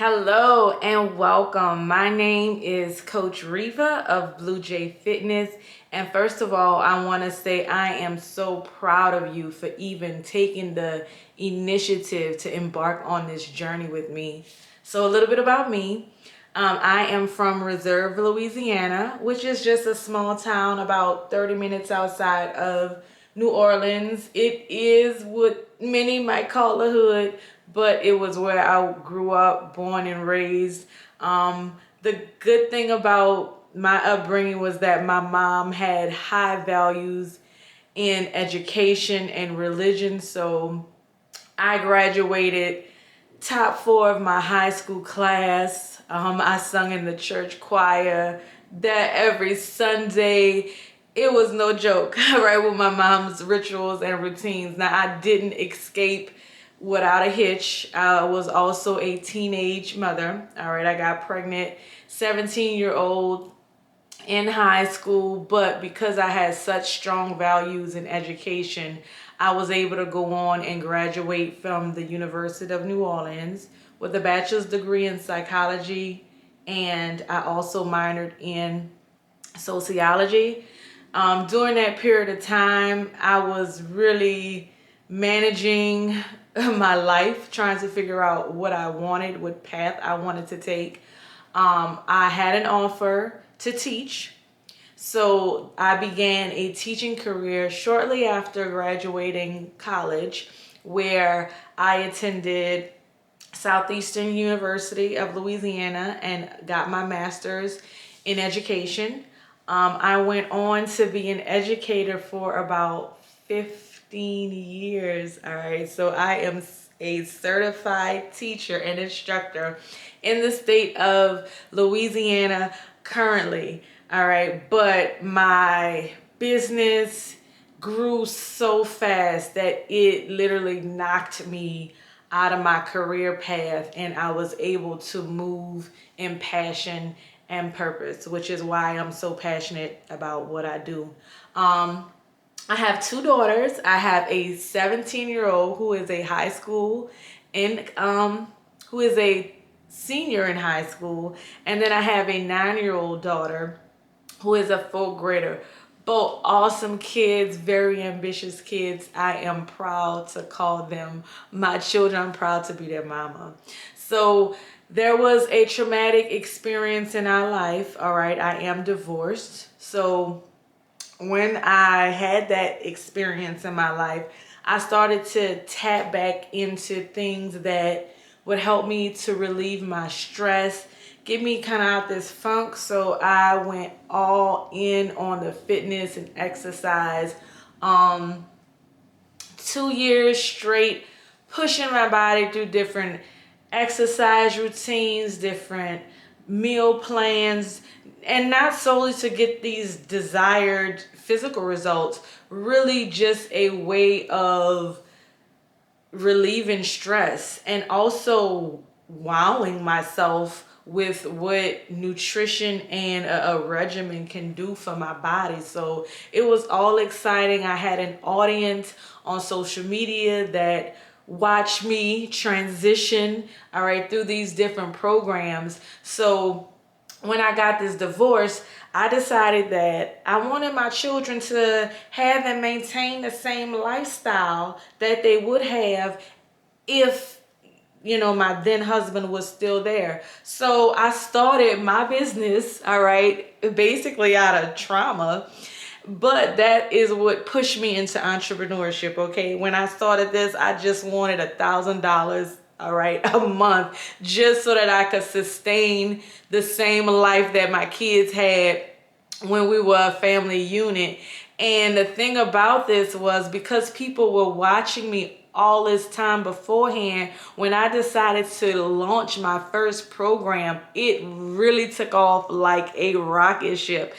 Hello and welcome. My name is Coach Riva of Blue Jay Fitness. And first of all, I want to say I am so proud of you for even taking the initiative to embark on this journey with me. So, a little bit about me. I am from Reserve, Louisiana, which is just a small town about 30 minutes outside of New Orleans. It is what many might call a hood, but it was where I grew up, born and raised. The good thing about my upbringing was that my mom had high values in education and religion. So I graduated top four of my high school class. I sung in the church choir that every Sunday. It was no joke, right, with my mom's rituals and routines. Now, I didn't escape without a hitch. I was also a teenage mother. All right, I got pregnant, 17-year-old in high school, but because I had such strong values in education, I was able to go on and graduate from the University of New Orleans with a bachelor's degree in psychology, and I also minored in sociology. During that period of time, I was really managing my life, trying to figure out what I wanted, what path I wanted to take. I had an offer to teach. So I began a teaching career shortly after graduating college, where I attended Southeastern University of Louisiana and got my master's in education. I went on to be an educator for about 15 years. All right, so I am a certified teacher and instructor in the state of Louisiana currently. All right, but my business grew so fast that it literally knocked me out of my career path, and I was able to move in passion and purpose, which is why I'm so passionate about what I do. I have two daughters. I have a 17-year-old who is a high school in who is a senior in high school, and then I have a 9-year-old daughter who is a full grader. Both awesome kids, very ambitious kids. I am proud to call them my children. I'm proud to be their mama. So there was a traumatic experience in our life. All right, I am divorced. So when I had that experience in my life, I started to tap back into things that would help me to relieve my stress, get me kind of out this funk. So I went all in on the fitness and exercise. 2 years straight, pushing my body through different exercise routines, different meal plans, and not solely to get these desired physical results, really just a way of relieving stress and also wowing myself with what nutrition and a regimen can do for my body. So it was all exciting. I had an audience on social media that watched me transition, all right, through these different programs. So when I got this divorce, I decided that I wanted my children to have and maintain the same lifestyle that they would have if my then husband was still there. So I started my business, all right, basically out of trauma. But that is what pushed me into entrepreneurship, okay? When I started this, I just wanted $1,000, all right, a month, just so that I could sustain the same life that my kids had when we were a family unit. And the thing about this was, because people were watching me all this time beforehand, when I decided to launch my first program, it really took off like a rocket ship.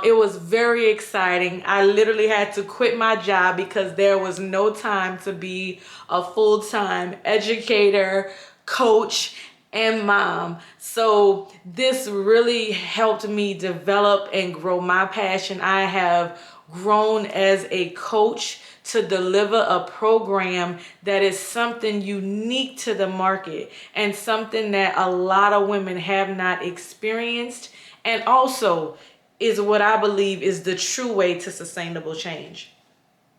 It was very exciting. I literally had to quit my job because there was no time to be a full-time educator, coach, and mom. So this really helped me develop and grow my passion. I have grown as a coach to deliver a program that is something unique to the market and something that a lot of women have not experienced, and also is what I believe is the true way to sustainable change.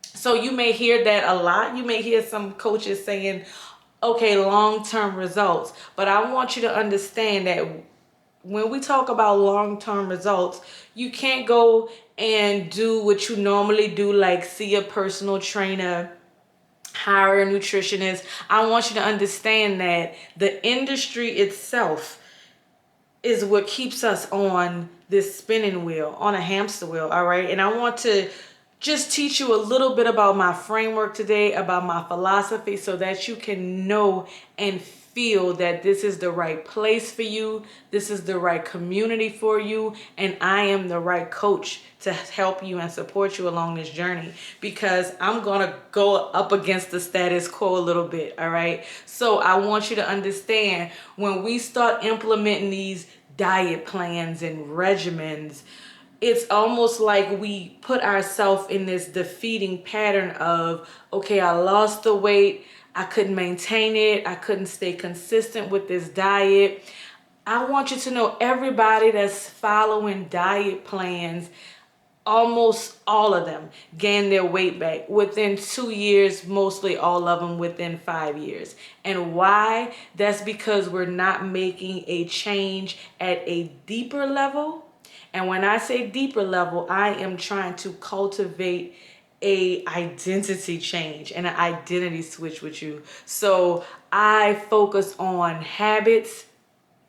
So you may hear that a lot. You may hear some coaches saying, okay, long-term results. But I want you to understand that when we talk about long-term results, you can't go and do what you normally do, like see a personal trainer, hire a nutritionist. I want you to understand that the industry itself is what keeps us on this spinning wheel, on a hamster wheel, all right? And I want to just teach you a little bit about my framework today, about my philosophy, so that you can know and feel that this is the right place for you, this is the right community for you, and I am the right coach to help you and support you along this journey, because I'm gonna go up against the status quo a little bit, all right? So I want you to understand, when we start implementing these diet plans and regimens, it's almost like we put ourselves in this defeating pattern of, okay, I lost the weight, I couldn't maintain it, I couldn't stay consistent with this diet. I want you to know, everybody that's following diet plans, almost all of them gain their weight back within 2 years, mostly all of them within 5 years. And why? That's because we're not making a change at a deeper level. And when I say deeper level, I am trying to cultivate a identity change and an identity switch with you. So I focus on habits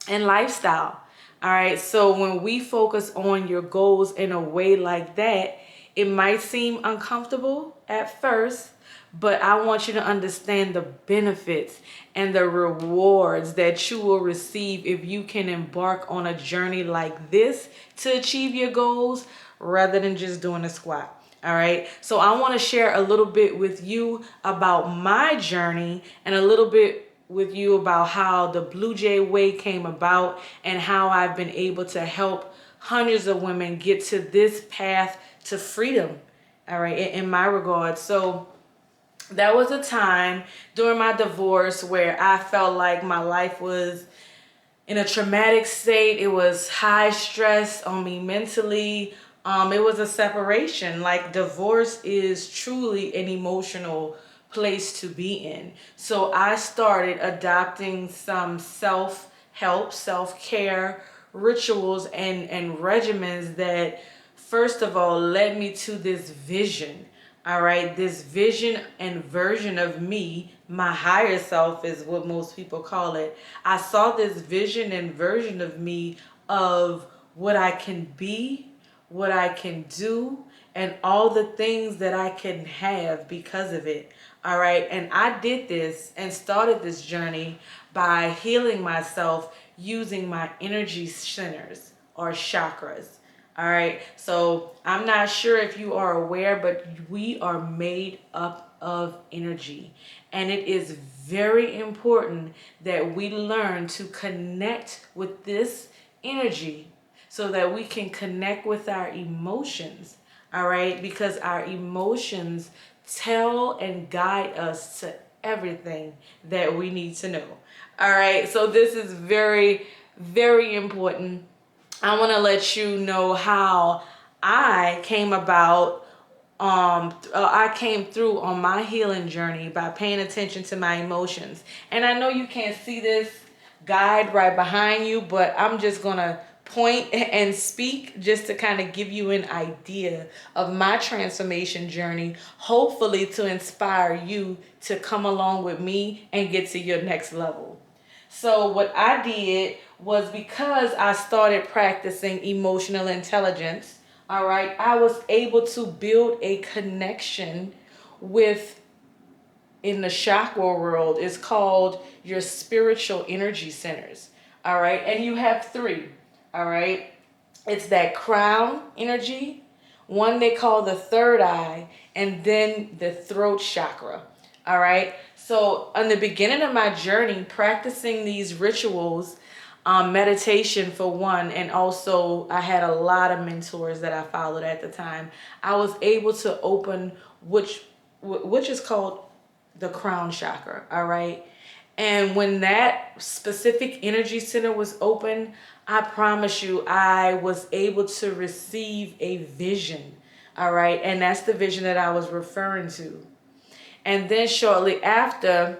and lifestyle. All right. So when we focus on your goals in a way like that, it might seem uncomfortable at first, but I want you to understand the benefits and the rewards that you will receive if you can embark on a journey like this to achieve your goals, rather than just doing a squat. All right. So I want to share a little bit with you about my journey, and a little bit with you about how the Blue Jay Way came about, and how I've been able to help hundreds of women get to this path to freedom. All right. In my regard. So there was a time during my divorce where I felt like my life was in a traumatic state. It was high stress on me mentally. It was a separation. Like, divorce is truly an emotional place to be in. So I started adopting some self-help, self-care rituals and regimens that, first of all, led me to this vision. All right, this vision and version of me, my higher self is what most people call it. I saw this vision and version of me, of what I can be, what I can do, and all the things that I can have because of it. All right, and I did this and started this journey by healing myself using my energy centers, or chakras. All right, so I'm not sure if you are aware, but we are made up of energy. And it is very important that we learn to connect with this energy so that we can connect with our emotions. All right, because our emotions tell and guide us to everything that we need to know. All right, so this is very, very important. I want to let you know how I came about. I came through on my healing journey by paying attention to my emotions. And I know you can't see this guide right behind you, but I'm just gonna point and speak just to kind of give you an idea of my transformation journey, hopefully to inspire you to come along with me and get to your next level. So what I did was, because I started practicing emotional intelligence, all right, I was able to build a connection with, in the chakra world, it's called your spiritual energy centers. All right, and you have three. All right, it's that crown energy, one they call the third eye, and then the throat chakra. All right, so in the beginning of my journey, practicing these rituals, meditation for one, and also I had a lot of mentors that I followed at the time, I was able to open, which which is called the crown chakra, all right? And when that specific energy center was open, I promise you, I was able to receive a vision, all right? And that's the vision that I was referring to. And then shortly after,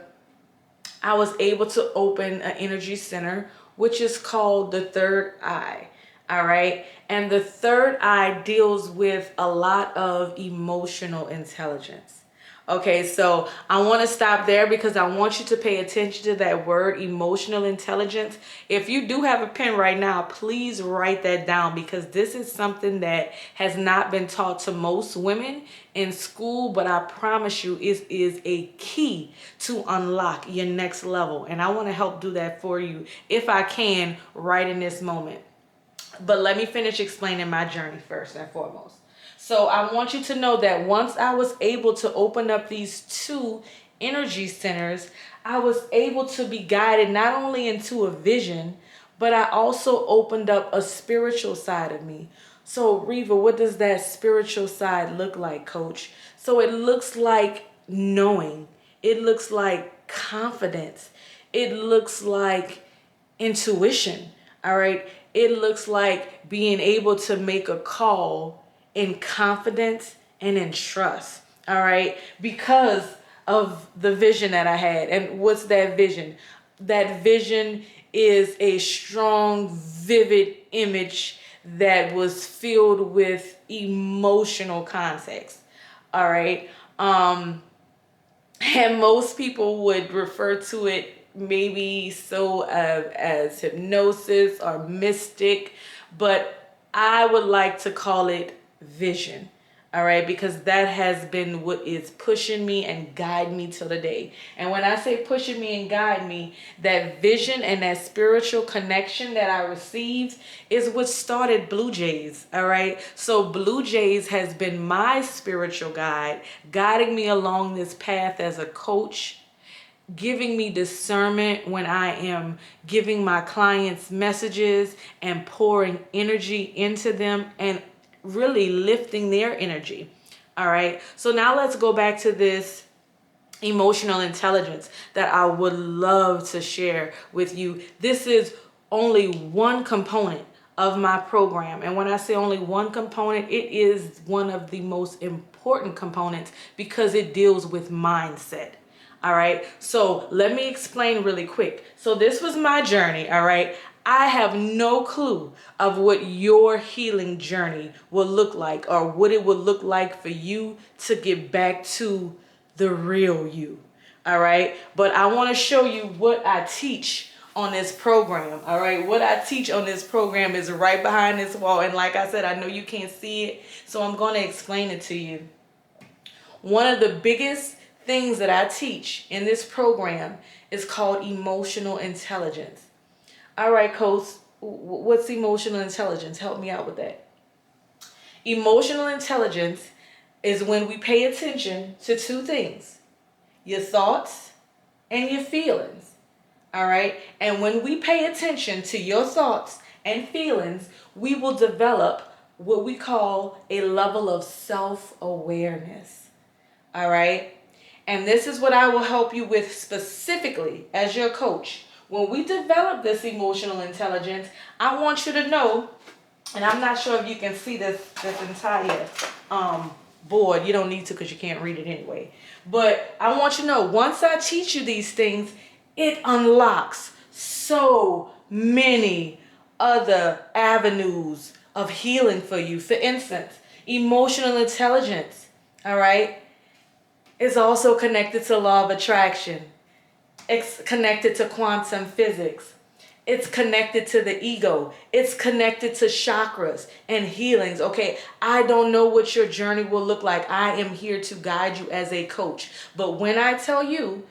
I was able to open an energy center, which is called the third eye. All right. And the third eye deals with a lot of emotional intelligence. Okay, so I want to stop there because I want you to pay attention to that word, emotional intelligence. If you do have a pen right now, please write that down, because this is something that has not been taught to most women in school, but I promise you it is a key to unlock your next level. And I want to help do that for you if I can right in this moment. But let me finish explaining my journey first and foremost. So I want you to know that once I was able to open up these two energy centers, I was able to be guided not only into a vision, but I also opened up a spiritual side of me. So Reva, what does that spiritual side look like, Coach? So it looks like knowing. It looks like confidence. It looks like intuition. All right. It looks like being able to make a call in confidence and in trust. All right. Because of the vision that I had. And what's that vision? That vision is a strong, vivid image that was filled with emotional context. All right. And most people would refer to it maybe so as hypnosis or mystic, but I would like to call it vision. All right, because that has been what is pushing me and guide me till the day. And when I say pushing me and guide me, that vision and that spiritual connection that I received is what started Blue Jays. All right, so Blue Jays has been my spiritual guide, guiding me along this path as a coach, giving me discernment when I am giving my clients messages and pouring energy into them and really lifting their energy. All right. So now let's go back to this emotional intelligence that I would love to share with you. This is only one component of my program. And when I say only one component, it is one of the most important components because it deals with mindset. All right. So let me explain really quick. So this was my journey. All right. I have no clue of what your healing journey will look like or what it would look like for you to get back to the real you. All right. But I want to show you what I teach on this program. All right. What I teach on this program is right behind this wall. And like I said, I know you can't see it, so I'm going to explain it to you. One of the biggest things that I teach in this program is called emotional intelligence. All right, Coach, what's emotional intelligence? Help me out with that. Emotional intelligence is when we pay attention to two things: your thoughts and your feelings. All right. And when we pay attention to your thoughts and feelings, we will develop what we call a level of self-awareness. All right. And this is what I will help you with specifically as your coach. When we develop this emotional intelligence, I want you to know, and I'm not sure if you can see this entire board. You don't need to because you can't read it anyway. But I want you to know, once I teach you these things, it unlocks so many other avenues of healing for you. For instance, emotional intelligence, all right, is also connected to law of attraction. It's connected to quantum physics. It's connected to the ego. It's connected to chakras and healings. Okay, I don't know what your journey will look like. I am here to guide you as a coach. But when I tell you,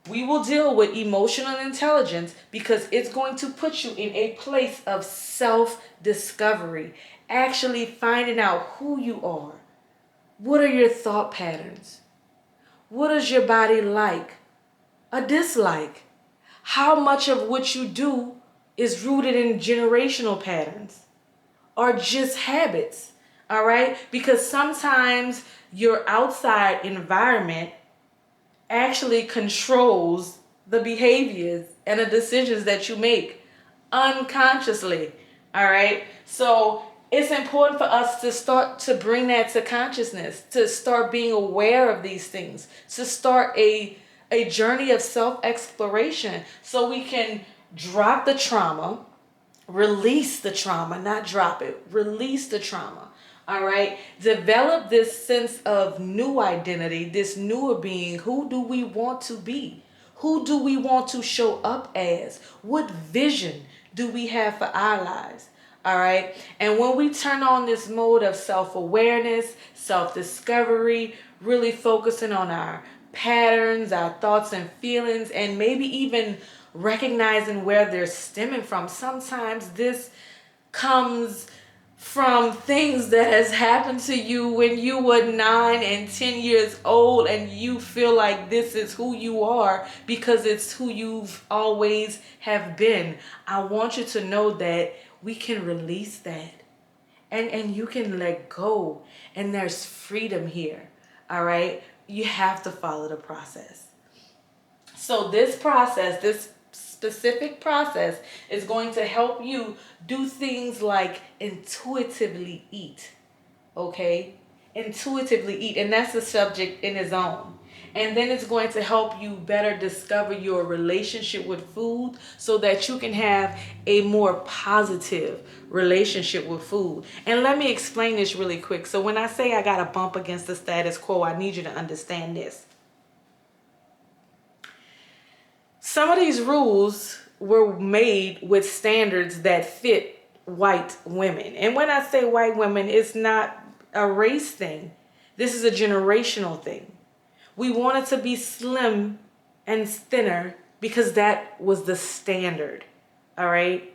we will deal with emotional intelligence because it's going to put you in a place of self-discovery, actually finding out who you are. What are your thought patterns? What is your body like? A dislike? How much of what you do is rooted in generational patterns or just habits? All right? Because sometimes your outside environment actually controls the behaviors and the decisions that you make unconsciously. All right? So it's important for us to start to bring that to consciousness, to start being aware of these things, to start a journey of self-exploration so we can drop the trauma, release the trauma, not drop it, release the trauma. All right, develop this sense of new identity, this newer being. Who do we want to be? Who do we want to show up as? What vision do we have for our lives? All right, and when we turn on this mode of self-awareness, self-discovery, really focusing on our patterns, our thoughts and feelings, and maybe even recognizing where they're stemming from. Sometimes this comes from things that has happened to you when you were 9 and 10 years old, and you feel like this is who you are because it's who you've always have been. I want you to know that we can release that, and you can let go, and there's freedom here. All right, you have to follow the process. So this process, this specific process, is going to help you do things like intuitively eat. Okay? Intuitively eat. And that's the subject in its own. And then it's going to help you better discover your relationship with food so that you can have a more positive relationship with food. And let me explain this really quick. So when I say I got to bump against the status quo, I need you to understand this. Some of these rules were made with standards that fit white women. And when I say white women, it's not a race thing. This is a generational thing. We wanted to be slim and thinner because that was the standard. All right?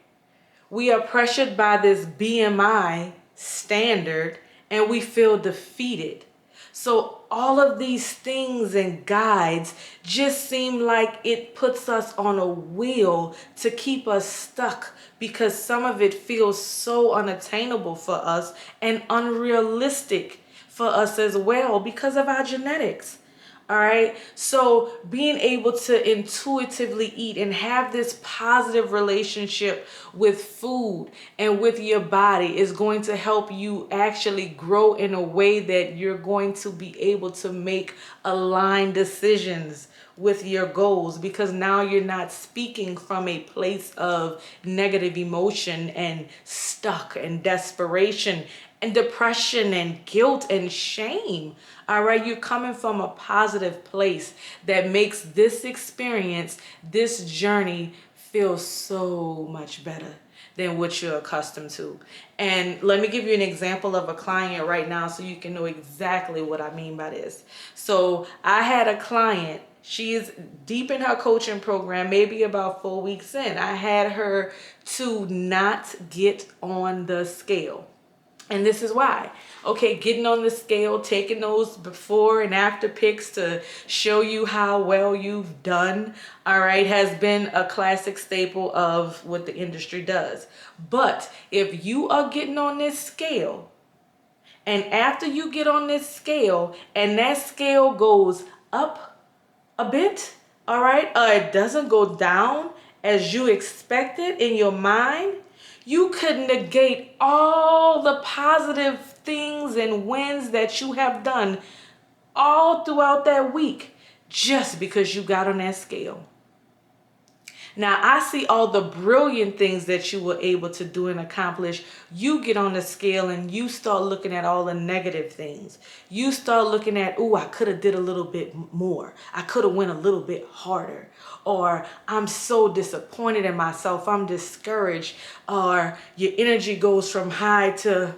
We are pressured by this BMI standard and we feel defeated. So all of these things and guides just seem like it puts us on a wheel to keep us stuck because some of it feels so unattainable for us and unrealistic for us as well because of our genetics. All right. So being able to intuitively eat and have this positive relationship with food and with your body is going to help you actually grow in a way that you're going to be able to make aligned decisions with your goals, because now you're not speaking from a place of negative emotion and stuck and desperation and depression and guilt and shame. All right, you're coming from a positive place that makes this experience, this journey, feel so much better than what you're accustomed to. And let me give you an example of a client right now so you can know exactly what I mean by this. So I had a client. She is deep in her coaching program, maybe about 4 weeks in. I had her to not get on the scale. And this is why. Okay, getting on the scale, taking those before and after pics to show you how well you've done, all right, has been a classic staple of what the industry does. But if you are getting on this scale, and after you get on this scale, and that scale goes up a bit, all right, it doesn't go down as you expected in your mind, you could negate all the positive things and wins that you have done all throughout that week just because you got on that scale. Now, I see all the brilliant things that you were able to do and accomplish. You get on the scale and you start looking at all the negative things. You start looking at, oh, I could have did a little bit more. I could have went a little bit harder. Or I'm so disappointed in myself. I'm discouraged. Or your energy goes from high to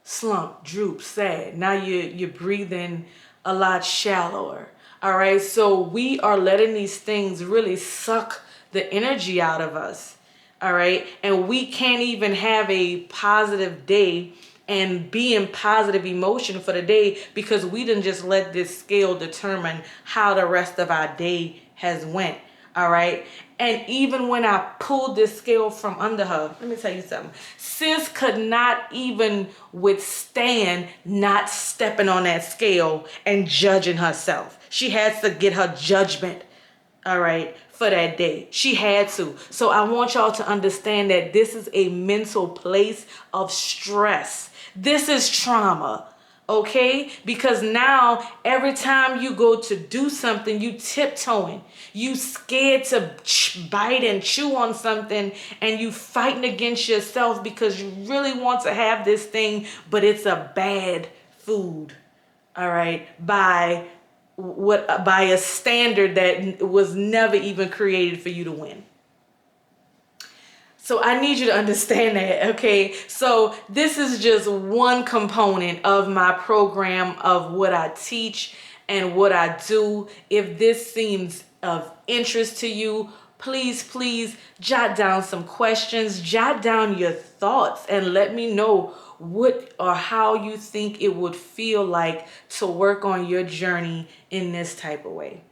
slump, droop, sad. Now you're breathing a lot shallower. All right. So we are letting these things really suck the energy out of us. All right. And we can't even have a positive day and be in positive emotion for the day because we didn't just let this scale determine how the rest of our day has went. All right. And even when I pulled this scale from under her, let me tell you something. Sis could not even withstand not stepping on that scale and judging herself. She had to get her judgment, all right, for that day. She had to. So I want y'all to understand that this is a mental place of stress. This is trauma. Okay? Because now every time you go to do something, you tiptoeing. You scared to bite and chew on something, and you fighting against yourself because you really want to have this thing, but it's a bad food. All right? By a standard that was never even created for you to win. So I need you to understand that, okay? So this is just one component of my program, of what I teach and what I do. If this seems of interest to you, please jot down some questions, jot down your thoughts, and let me know what or how you think it would feel like to work on your journey in this type of way.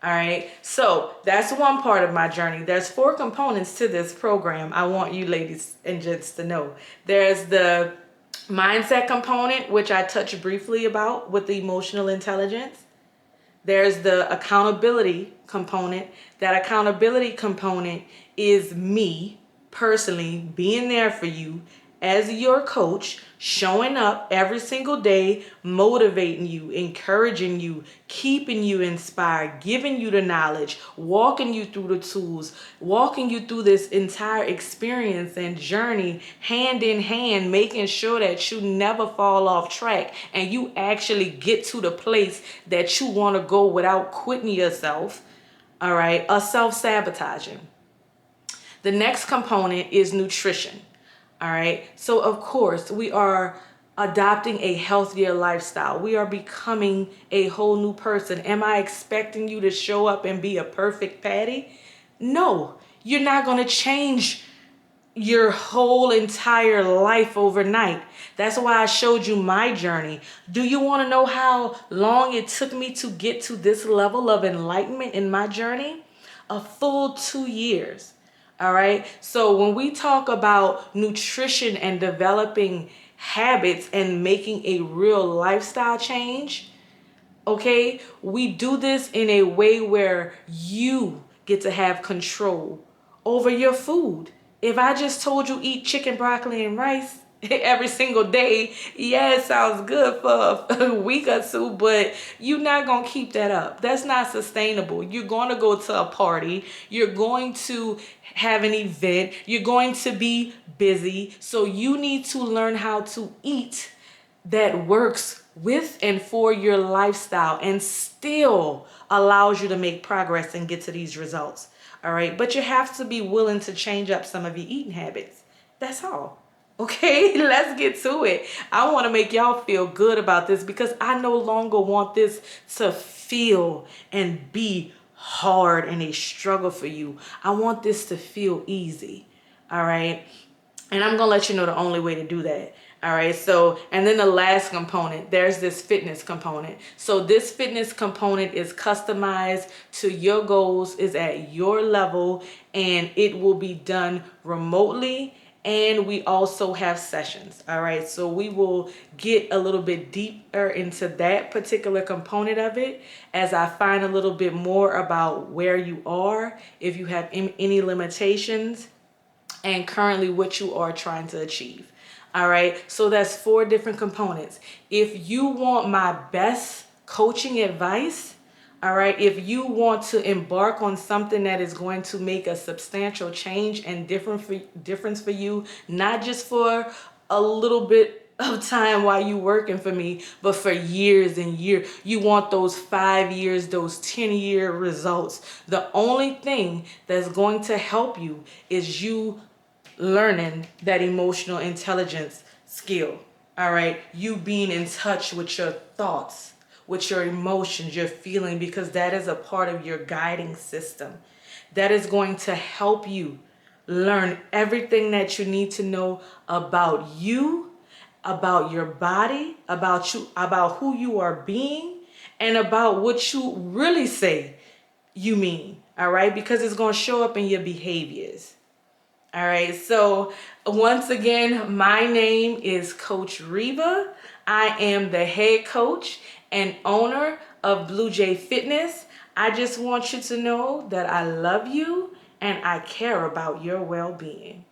All right, so that's one part of my journey. There's 4 components to this program. I want you ladies and gents to know. There's the mindset component, which I touched briefly about with the emotional intelligence. There's the accountability component. That accountability component is me personally being there for you as your coach, showing up every single day, motivating you, encouraging you, keeping you inspired, giving you the knowledge, walking you through the tools, walking you through this entire experience and journey hand in hand, making sure that you never fall off track and you actually get to the place that you want to go without quitting yourself, all right, or self-sabotaging. The next component is nutrition. All right. So, of course, we are adopting a healthier lifestyle. We are becoming a whole new person. Am I expecting you to show up and be a perfect Patty? No, you're not going to change your whole entire life overnight. That's why I showed you my journey. Do you want to know how long it took me to get to this level of enlightenment in my journey? A full 2 years. All right. So when we talk about nutrition and developing habits and making a real lifestyle change, okay, we do this in a way where you get to have control over your food. If I just told you eat chicken, broccoli, and rice every single day, yeah, it sounds good for a week or 2, but you're not going to keep that up. That's not sustainable. You're going to go to a party. You're going to have an event. You're going to be busy. So you need to learn how to eat that works with and for your lifestyle and still allows you to make progress and get to these results. All right. But you have to be willing to change up some of your eating habits. That's all. Okay, let's get to it. I want to make y'all feel good about this because I no longer want this to feel and be hard and a struggle for you. I want this to feel easy. All right. And I'm going to let you know the only way to do that. All right. So, and then the last component, there's this fitness component. So this fitness component is customized to your goals, is at your level, and it will be done remotely. And we also have sessions. All right. So we will get a little bit deeper into that particular component of it as I find a little bit more about where you are, if you have any limitations, and currently what you are trying to achieve. All right. So that's 4 different components. If you want my best coaching advice, all right, if you want to embark on something that is going to make a substantial change and difference for you, not just for a little bit of time while you working for me, but for years and years, you want those 5 years, those 10-year results. The only thing that's going to help you is you learning that emotional intelligence skill. All right, you being in touch with your thoughts, with your emotions, your feeling, because that is a part of your guiding system. That is going to help you learn everything that you need to know about you, about your body, about you, about who you are being, and about what you really say you mean. All right, because it's going to show up in your behaviors. All right, so once again, my name is Coach Reva. I am the head coach and owner of Blue Jay Fitness. I just want you to know that I love you and I care about your well-being.